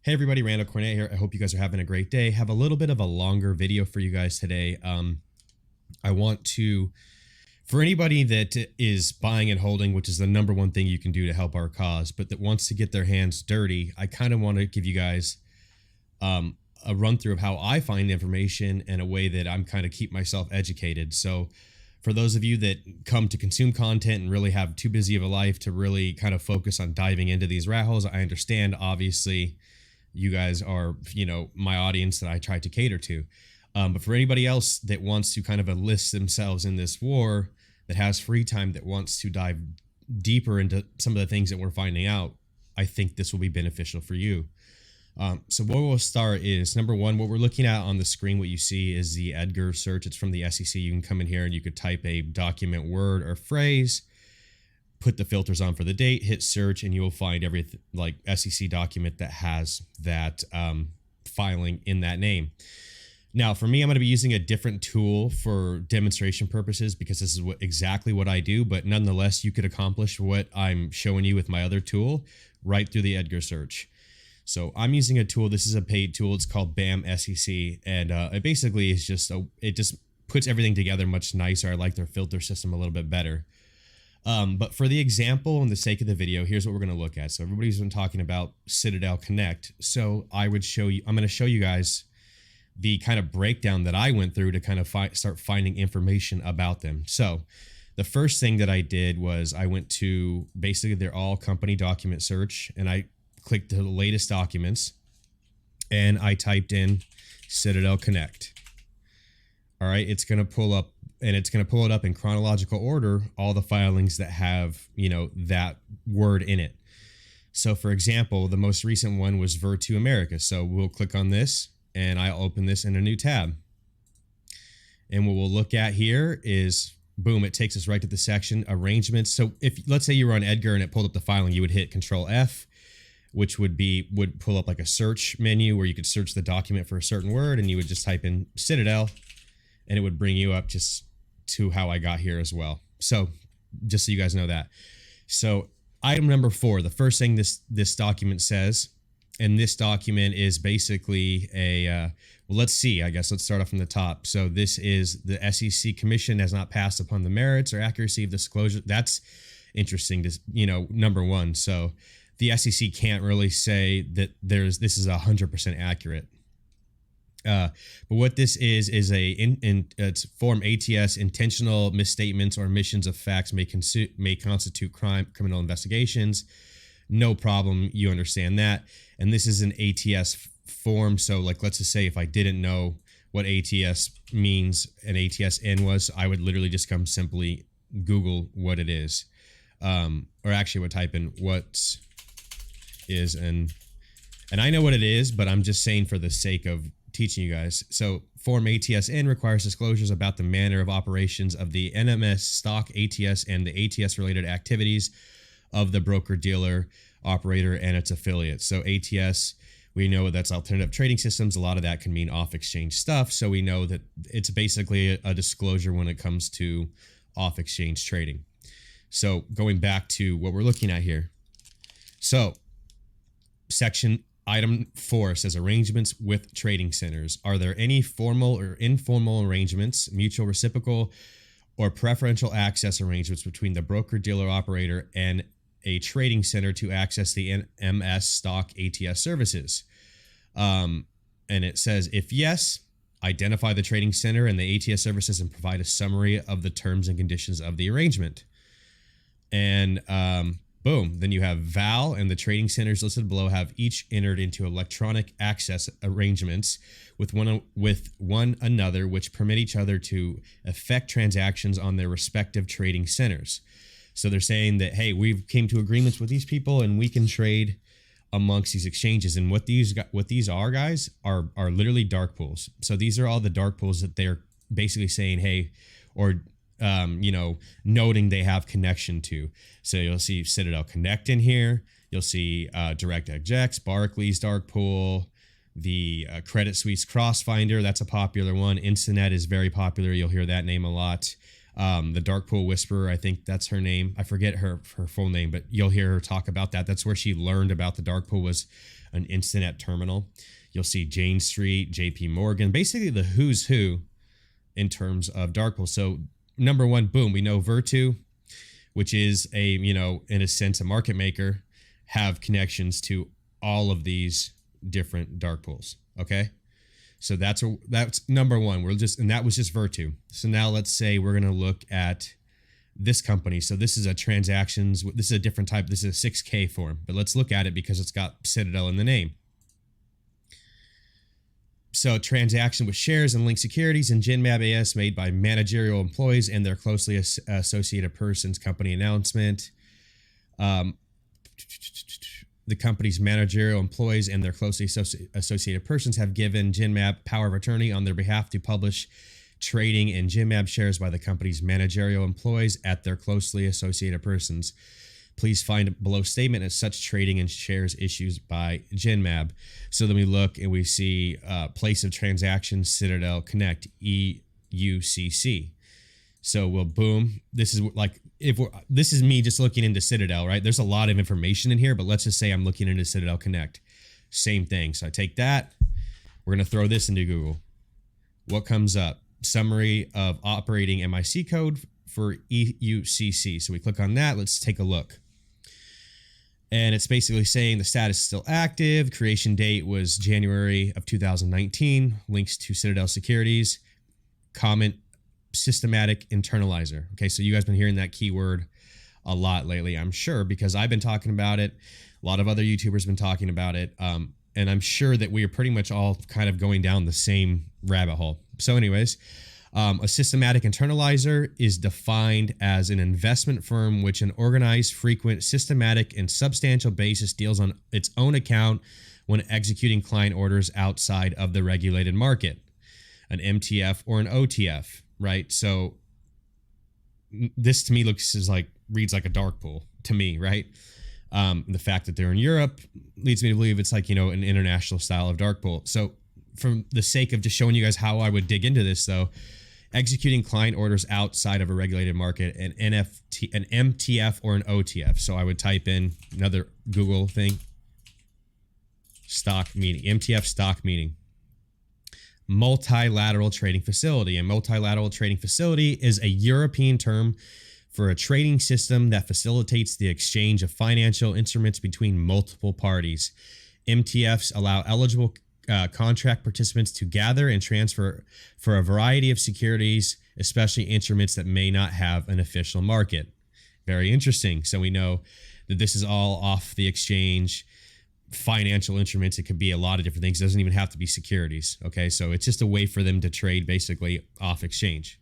Hey everybody, Randall Cornet here. I hope you guys are having a great day. Have a little bit of a longer video for you guys today. I want to, for anybody that is buying and holding, which is the number one thing you can do to help our cause, but that wants to get their hands dirty, I kind of want to give you guys a run through of how I find information and a way that I'm kind of keep myself educated. So for those of you that come to consume content and really have too busy of a life to really kind of focus on diving into these rat holes, I understand, obviously, you guys are, my audience that I try to cater to. But for anybody else that wants to kind of enlist themselves in this war, that has free time, that wants to dive deeper into some of the things that we're finding out, I think this will be beneficial for you. So what we'll start is, number one, what we're looking at on the screen, what you see is the Edgar Search. It's from the SEC. You can come in here and you could type a document, word, or phrase, put the filters on for the date, hit search, and you will find everything like SEC document that has that filing in that name. Now, for me, I'm going to be using a different tool for demonstration purposes because this is exactly what I do. But nonetheless, you could accomplish what I'm showing you with my other tool right through the Edgar Search. So I'm using a tool. This is a paid tool. It's called BAM SEC, and it basically is it just puts everything together much nicer. I like their filter system a little bit better. But for the example and the sake of the video, here's what we're going to look at. So everybody's been talking about Citadel Connect. So I'm going to show you guys the kind of breakdown that I went through to kind of start finding information about them. So the first thing that I did was I went to basically their all company document search, and I clicked the latest documents and I typed in Citadel Connect. All right, it's going to pull up, and it's going to pull it up in chronological order, all the filings that have, that word in it. So for example, the most recent one was Virtu America. So we'll click on this and I'll open this in a new tab. And what we'll look at here is, boom, it takes us right to the section arrangements. So if, let's say you were on Edgar and it pulled up the filing, you would hit Control F, which would pull up like a search menu where you could search the document for a certain word, and you would just type in Citadel and it would bring you up just to how I got here as well. So just so you guys know that. So item number 4, the first thing this document says, and this document is basically well, let's see, I guess let's start off from the top. So this is the SEC Commission has not passed upon the merits or accuracy of disclosure. That's interesting to, number one. So the SEC can't really say that this is 100% accurate. But what this is it's form ATS. Intentional misstatements or omissions of facts may constitute criminal investigations. No problem, you understand that. And this is an ATS form. So like, let's just say if I didn't know what ATS means and ATSN was, I would literally just come simply Google what it is, or actually would type in what is, and I know what it is, but I'm just saying for the sake of teaching you guys. So Form ATSN requires disclosures about the manner of operations of the NMS stock ATS and the ATS related activities of the broker dealer operator and its affiliates. So ATS, we know that's alternative trading systems. A lot of that can mean off exchange stuff. So we know that it's basically a disclosure when it comes to off exchange trading. So going back to what we're looking at here. So section item 4 says arrangements with trading centers. Are there any formal or informal arrangements, mutual reciprocal or preferential access arrangements between the broker dealer operator and a trading center to access the NMS stock ATS services? And it says, if yes, identify the trading center and the ATS services and provide a summary of the terms and conditions of the arrangement. And boom, then you have Val and the trading centers listed below have each entered into electronic access arrangements with one another, which permit each other to effect transactions on their respective trading centers. So they're saying that, hey, we've came to agreements with these people and we can trade amongst these exchanges. And what these are, guys, are literally dark pools. So these are all the dark pools that they're basically saying, hey, or noting they have connection to. So you'll see Citadel Connect in here. You'll see DirectX, Barclays dark pool, the Credit Suisse Crossfinder. That's a popular one. Instinet is very popular. You'll hear that name a lot. The Dark Pool Whisperer, I think that's her name. I forget her full name, but you'll hear her talk about that. That's where she learned about the dark pool, was an Instinet terminal. You'll see Jane Street, JP Morgan, basically the who's who in terms of dark pools. So number one, boom, we know Virtu, which is a, you know, in a sense, a market maker, have connections to all of these different dark pools. Okay. So that's number one. And that was just Virtu. So now let's say we're going to look at this company. So this is a transactions. This is a different type. This is a 6K form, but let's look at it because it's got Citadel in the name. So transaction with shares and linked securities in Genmab AS made by managerial employees and their closely associated persons. Company announcement. The company's managerial employees and their closely associated persons have given Genmab power of attorney on their behalf to publish trading in Genmab shares by the company's managerial employees at their closely associated persons. Please find below statement as such trading in shares issued by Genmab. So then we look and we see place of transaction, Citadel Connect, EUCC. So we'll boom. This is like, this is me just looking into Citadel, right? There's a lot of information in here, but let's just say I'm looking into Citadel Connect. Same thing. So I take that. We're going to throw this into Google. What comes up? Summary of operating MIC code for EUCC. So we click on that. Let's take a look. And it's basically saying the status is still active. Creation date was January of 2019. Links to Citadel Securities. Comment, systematic internalizer. Okay, so you guys been hearing that keyword a lot lately, I'm sure, because I've been talking about it. A lot of other YouTubers have been talking about it. And I'm sure that we are pretty much all kind of going down the same rabbit hole. So anyways, a systematic internalizer is defined as an investment firm which an organized, frequent, systematic, and substantial basis deals on its own account when executing client orders outside of the regulated market, an MTF or an OTF, right? So this to me reads like a dark pool to me, right? The fact that they're in Europe leads me to believe it's like, you know, an international style of dark pool. So for the sake of just showing you guys how I would dig into this though, executing client orders outside of a regulated market, an MTF or an OTF. So I would type in another Google thing, stock meeting, MTF stock meeting. Multilateral trading facility. A multilateral trading facility is a European term for a trading system that facilitates the exchange of financial instruments between multiple parties. MTFs allow eligible contract participants to gather and transfer for a variety of securities, especially instruments that may not have an official market. Very interesting. So we know that this is all off the exchange. Financial instruments, it could be a lot of different things. It doesn't even have to be securities. Okay, so it's just a way for them to trade basically off exchange.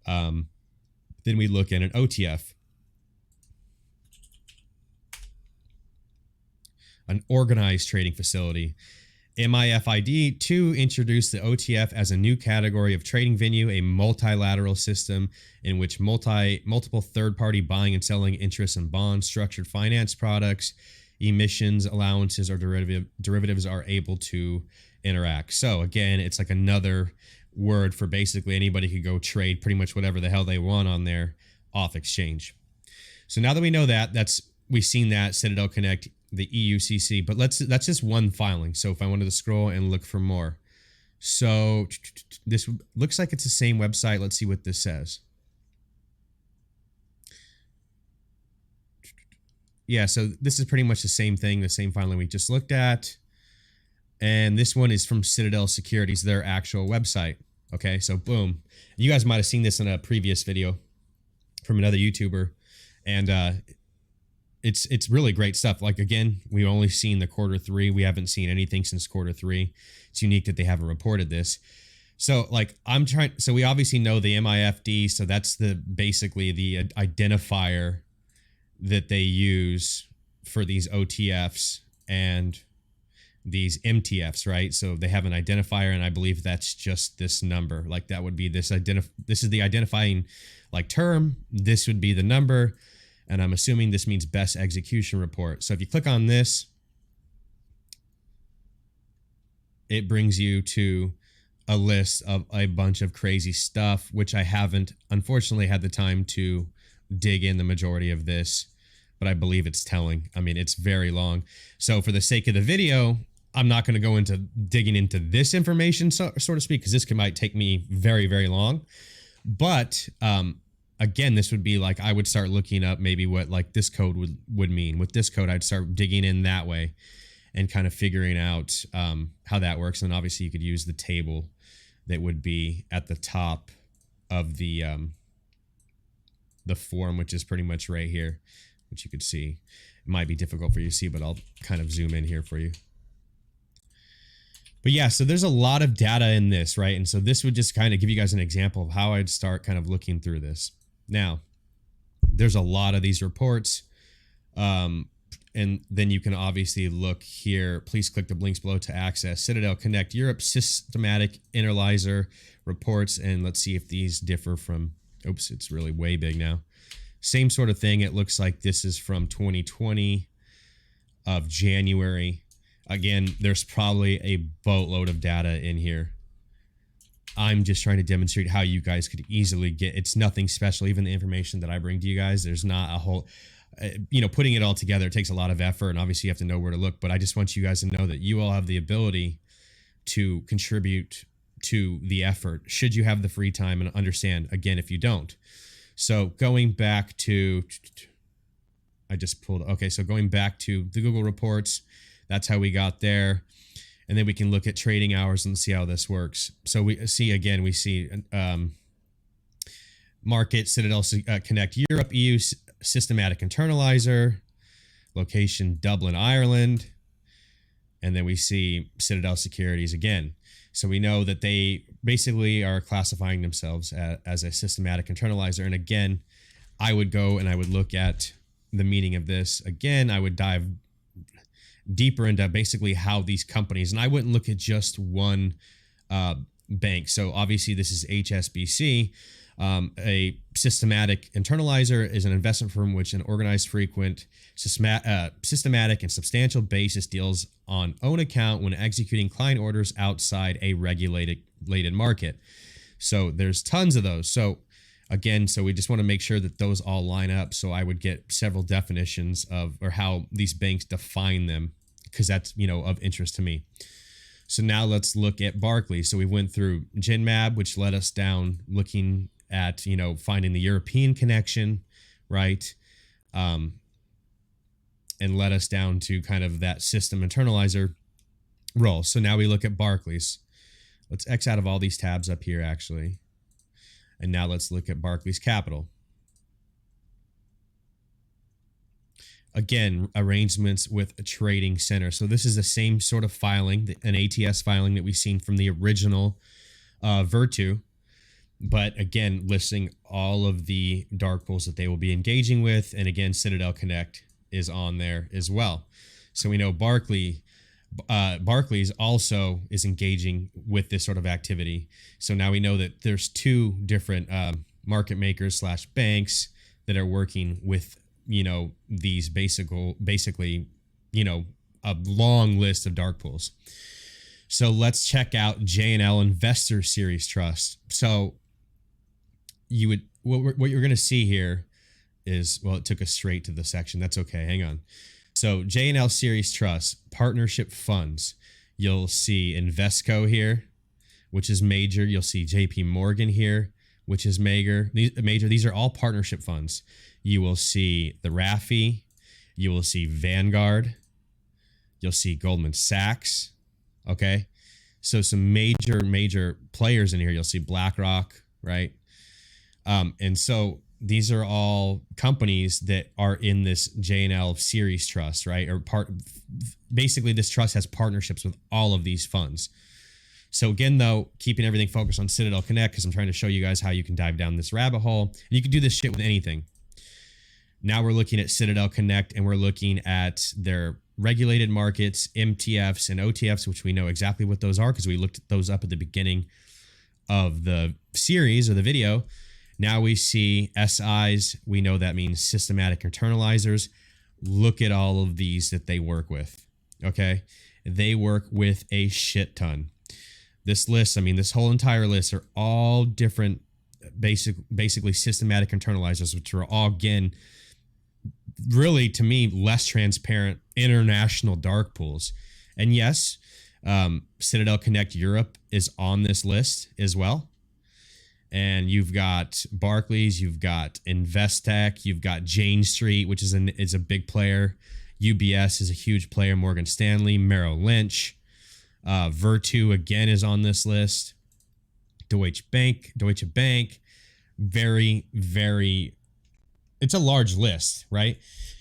Then we look at an OTF, an organized trading facility. MIFID 2 introduced the OTF as a new category of trading venue, a multilateral system in which multiple third-party buying and selling interests in bonds, structured finance products, emissions, allowances, or derivatives are able to interact. So again, it's like another word for basically anybody could go trade pretty much whatever the hell they want on there off exchange. So now that we know that, we've seen that Citadel Connect, the EUCC, but that's just one filing. So if I wanted to scroll and look for more, so this looks like it's the same website. Let's see what this says. Yeah, so this is pretty much the same thing, the same filing we just looked at. And this one is from Citadel Securities, their actual website. Okay, so boom. You guys might have seen this in a previous video from another YouTuber. And it's really great stuff. Like, again, we've only seen the Q3. We haven't seen anything since Q3. It's unique that they haven't reported this. So like so we obviously know the MIFD. So that's basically the identifier that they use for these OTFs and these MTFs, right? So they have an identifier, and I believe that's just this number. Like that would be this is the identifying like term. This would be the number, and I'm assuming this means best execution report. So if you click on this, it brings you to a list of a bunch of crazy stuff, which I haven't, unfortunately, had the time to dig in the majority of this. but I believe it's telling. I mean, it's very long. So for the sake of the video, I'm not going to go into digging into this information, so to speak, because this might take me very, very long. But again, this would be like I would start looking up maybe what like this code would mean. With this code, I'd start digging in that way and kind of figuring out how that works. And obviously, you could use the table that would be at the top of the form, which is pretty much right here, which you could see. It might be difficult for you to see, but I'll kind of zoom in here for you. But yeah, so there's a lot of data in this, right? And so this would just kind of give you guys an example of how I'd start kind of looking through this. Now, there's a lot of these reports. And then you can obviously look here. Please click the links below to access Citadel Connect Europe Systematic Internalizer reports. And let's see if these differ from, oops, it's really way big now. Same sort of thing. It looks like this is from 2020 of January. Again, there's probably a boatload of data in here. I'm just trying to demonstrate how you guys could easily get, it's nothing special. Even the information that I bring to you guys, there's not a whole, putting it all together takes a lot of effort, and obviously you have to know where to look. But I just want you guys to know that you all have the ability to contribute to the effort should you have the free time and understand, again, if you don't. So going back to, so going back to the Google reports, that's how we got there. And then we can look at trading hours and see how this works. So we see market, Citadel Connect Europe, EU Systematic Internalizer, location Dublin, Ireland. And then we see Citadel Securities again. So we know that they basically are classifying themselves as a systematic internalizer. And again, I would go and I would look at the meaning of this. Again, I would dive deeper into basically how these companies, and I wouldn't look at just one bank. So obviously this is HSBC. A systematic internalizer is an investment firm which an organized, frequent, systematic, and substantial basis deals on own account when executing client orders outside a regulated market. So there's tons of those. So again, so we just want to make sure that those all line up. So I would get several definitions of, or how these banks define them, because that's, of interest to me. So now let's look at Barclays. So we went through GenMab, which led us down looking at, finding the European connection, right? And led us down to kind of that system internalizer role. So now we look at Barclays. Let's X out of all these tabs up here, actually. And now let's look at Barclays Capital. Again, arrangements with a trading center. So this is the same sort of filing, an ATS filing that we've seen from the original Virtu. But again, listing all of the dark pools that they will be engaging with. And again, Citadel Connect is on there as well. So we know Barclays also is engaging with this sort of activity. So now we know that there's two different market makers / banks that are working with, these basically, a long list of dark pools. So let's check out J&L Investor Series Trust. So what you're going to see here is, well, it took us straight to the section. That's okay. Hang on. So J&L Series Trust, partnership funds. You'll see Invesco here, which is major. You'll see JP Morgan here, which is major. These are all partnership funds. You will see the RAFI. You will see Vanguard. You'll see Goldman Sachs. Okay. So some major players in here. You'll see BlackRock, right? And so these are all companies that are in this J&L Series Trust, right? Basically, this trust has partnerships with all of these funds. So again, though, keeping everything focused on Citadel Connect, because I'm trying to show you guys how you can dive down this rabbit hole. And you can do this shit with anything. Now we're looking at Citadel Connect, and we're looking at their regulated markets, MTFs and OTFs, which we know exactly what those are because we looked those up at the beginning of the series or the video. Now we see SIs. We know that means systematic internalizers. Look at all of these that they work with. Okay. They work with a shit ton. This list, this whole entire list are all different, basically systematic internalizers, which are all, again, really, to me, less transparent international dark pools. And yes, Citadel Connect Europe is on this list as well. And you've got Barclays, you've got Investec, you've got Jane Street, which is a big player. UBS is a huge player. Morgan Stanley, Merrill Lynch, Virtu again is on this list. Deutsche Bank, very, very. It's a large list, right?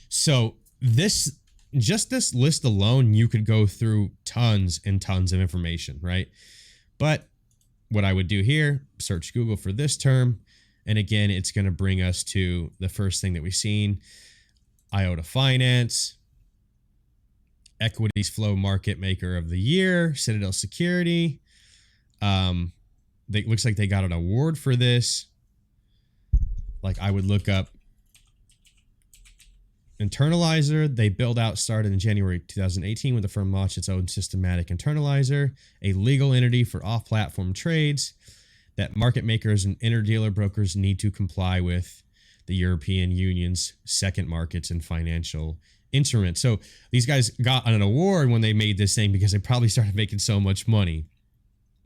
So this list alone, you could go through tons and tons of information, right? But what I would do here, search Google for this term. And again, it's going to bring us to the first thing that we've seen. IOTA Finance, Equities Flow Market Maker of the Year, Citadel Security. It looks like they got an award for this. Like I would look up Internalizer. They build out started in January 2018 when the firm launched its own systematic internalizer, a legal entity for off-platform trades that market makers and interdealer brokers need to comply with the European Union's second markets and financial instruments. So these guys got an award when they made this thing because they probably started making so much money.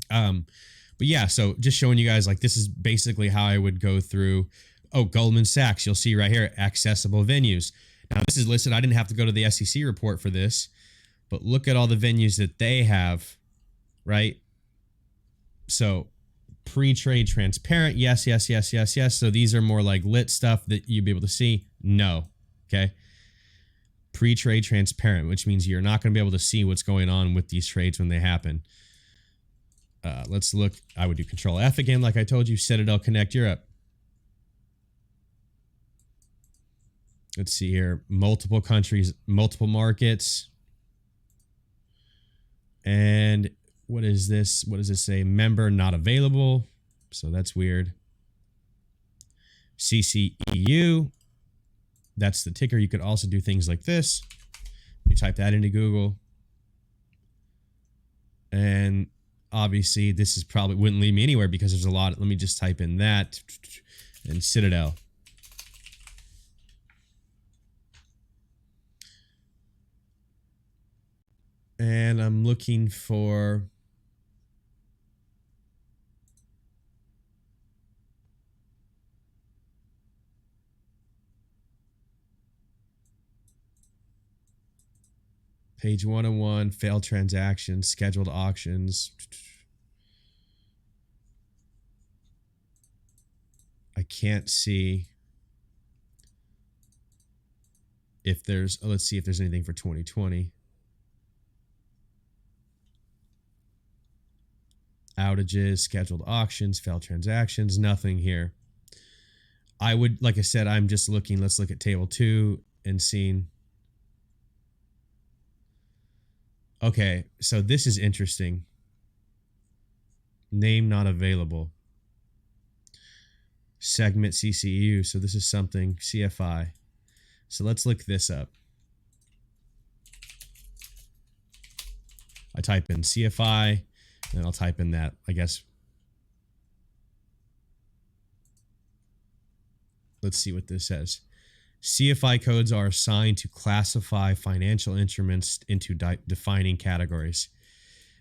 But yeah, so just showing you guys, like, this is basically how I would go through. Oh, Goldman Sachs, you'll see right here, accessible venues. Now, this is listed. I didn't have to go to the SEC report for this, but look at all the venues that they have, right? So pre-trade transparent, yes. So these are more like lit stuff that you'd be able to see. No, okay? Pre-trade transparent, which means you're not going to be able to see what's going on with these trades when they happen. Let's look. I would do Control F again, like I told you. Citadel Connect Europe. Let's see here. Multiple countries, multiple markets. And what is this? What does it say? Member not available. So that's weird. CCEU. That's the ticker. You could also do things like this. You type that into Google. And obviously, this is probably wouldn't lead me anywhere because there's a lot. Let me just type in that. And Citadel. And I'm looking for page 101, failed transactions, scheduled auctions. I can't see if there's, let's see if there's anything for 2020. Outages, scheduled auctions, failed transactions, nothing here. I would, like I said, I'm just looking. Let's look at table 2 and seeing. Okay, so this is interesting. Name not available. Segment CCU. So this is something CFI. So let's look this up. I type in CFI. And I'll type in that, I guess. Let's see what this says. CFI codes are assigned to classify financial instruments into defining categories.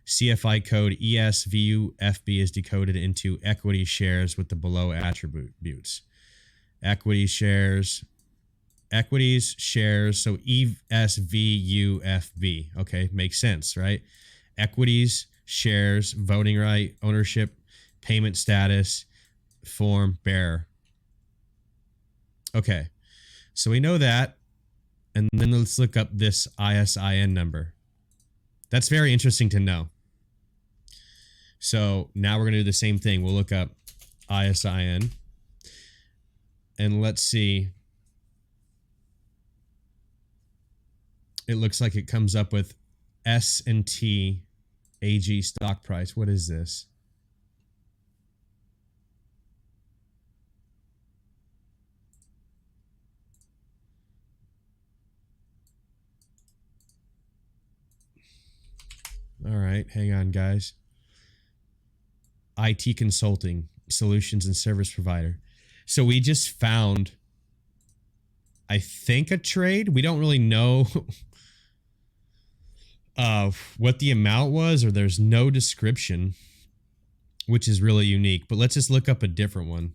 CFI code ESVUFB is decoded into equity shares with the below attributes. Equities, shares, so ESVUFB. Okay, makes sense, right? Equities, shares, voting right, ownership, payment status, form, bearer. Okay, so we know that. And then let's look up this ISIN number. That's very interesting to know. So now we're going to do the same thing. We'll look up ISIN. And let's see. It looks like it comes up with S&T AG stock price. What is this? All right, hang on, guys. IT consulting, solutions and service provider. So we just found I think a trade. We don't really know what the amount was, or there's no description, which is really unique. But let's just look up a different one.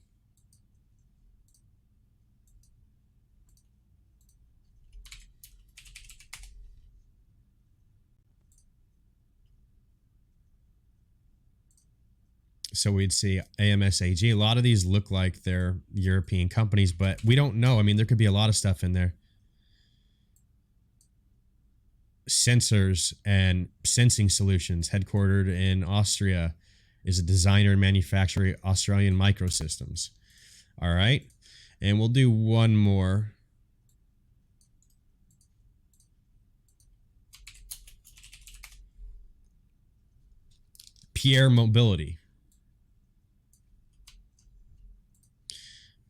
So we'd see AMSAG. A lot of these look like they're European companies, but we don't know. I mean, there could be a lot of stuff in there. Sensors and sensing solutions, headquartered in Austria, is a designer and manufacturer, Australian Microsystems. All right. And we'll do one more. Pierre Mobility.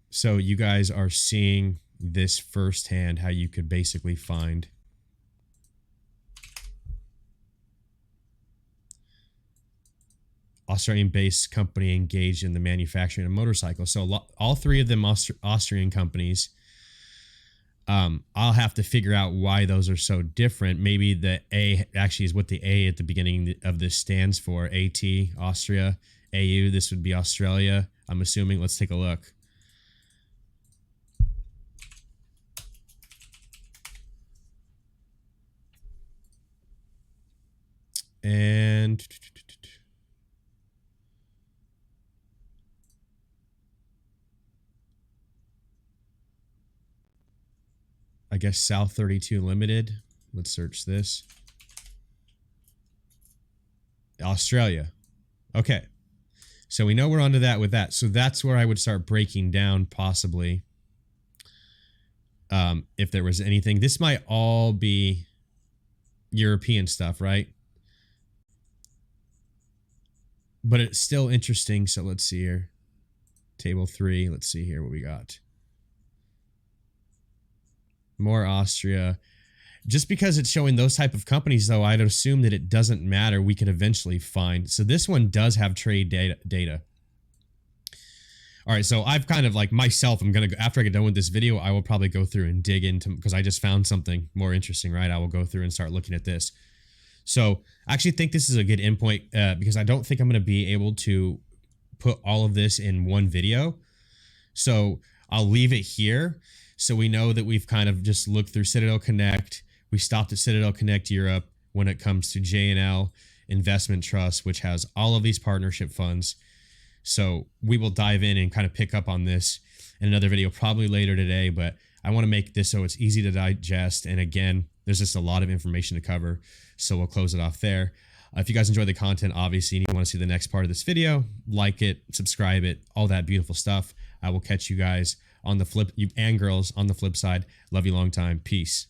So you guys are seeing this firsthand, how you could basically find Australian-based company engaged in the manufacturing of motorcycles. So all three of them Austrian companies. I'll have to figure out why those are so different. Maybe the A actually is what the A at the beginning of this stands for. AT, Austria. AU, this would be Australia, I'm assuming. Let's take a look. And I guess South 32 Limited. Let's search this. Australia. Okay. So we know we're onto that with that. So that's where I would start breaking down possibly. If there was anything. This might all be European stuff, right? But it's still interesting. So let's see here. Table 3. Let's see here what we got. More Austria. Just because it's showing those type of companies, though, I'd assume that it doesn't matter. We can eventually find. So this one does have trade data. All right, so I've kind of like myself, I'm going to, after I get done with this video, I will probably go through and dig into, because I just found something more interesting, right? I will go through and start looking at this. So I actually think this is a good endpoint because I don't think I'm going to be able to put all of this in one video. So I'll leave it here. So we know that we've kind of just looked through Citadel Connect. We stopped at Citadel Connect Europe when it comes to J&L Investment Trust, which has all of these partnership funds. So we will dive in and kind of pick up on this in another video probably later today, but I want to make this so it's easy to digest. And again, there's just a lot of information to cover. So we'll close it off there. If you guys enjoy the content, obviously, and you want to see the next part of this video, like it, subscribe it, all that beautiful stuff. I will catch you guys on the flip, you and girls on the flip side. Love you long time. Peace.